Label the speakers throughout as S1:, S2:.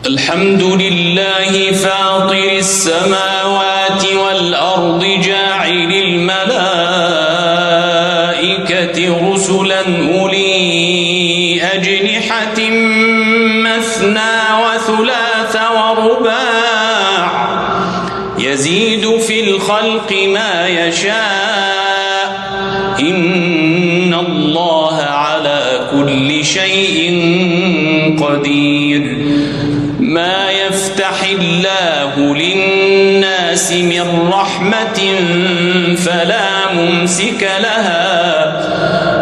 S1: الحمد لله فاطر السماوات والأرض جاعل الملائكة رسلا أولي أجنحة مثنى وثلاث ورباع يزيد في الخلق ما يشاء إن الله على كل شيء قدير. ما يفتح الله للناس من رحمة فلا ممسك لها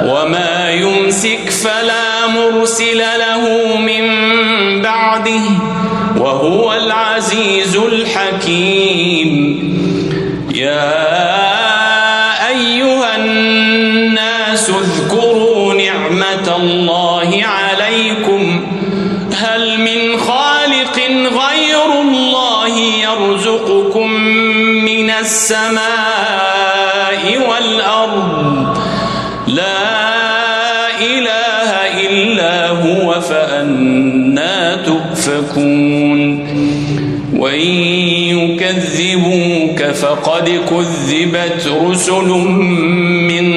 S1: وما يمسك فلا مرسل له من بعده وهو العزيز الحكيم. يا أيها الناس اذكروا نعمة الله عليكم هل من خالق غير الله يرزقكم من السماء والأرض لا إله إلا هو فأنى تؤفكون. وإن يكذبوك فقد كذبت رسل من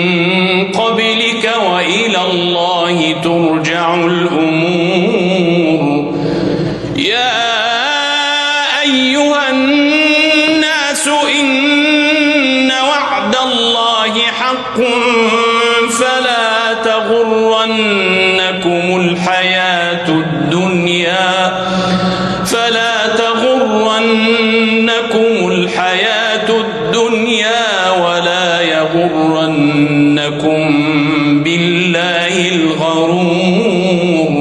S1: قبلك وإلى الله ترجع الأمور. يا أيها الناس إن وعد الله حق فلا تغرنكم الحياة الدنيا ولا يغرنكم بالله الغرور.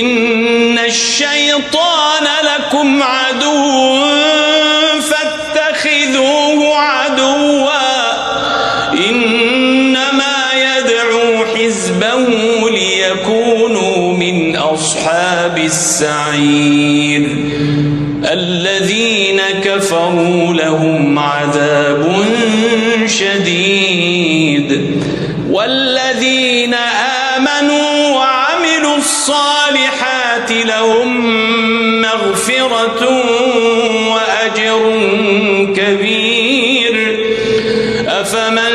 S1: إن الشيطان لكم عدو فاتخذوه عدوا إنما يدعو حزبه ليكونوا من أصحاب السعير. الذين كفروا لهم عذاب شديد والذين آمنوا وعملوا الصالحات لهم مغفرة وأجر كبير. أفمن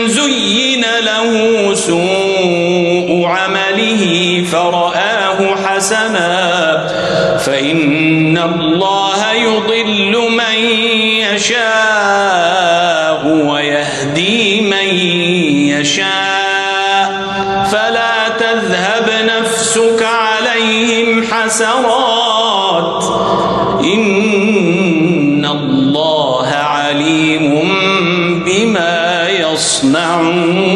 S1: زين له سوء عمله فرآه حسنا فإن الله يضل من يشاء ويهدي من يشاء فلا تذهب نفسك عليهم حسرات إن الله عليم بما يصنعون.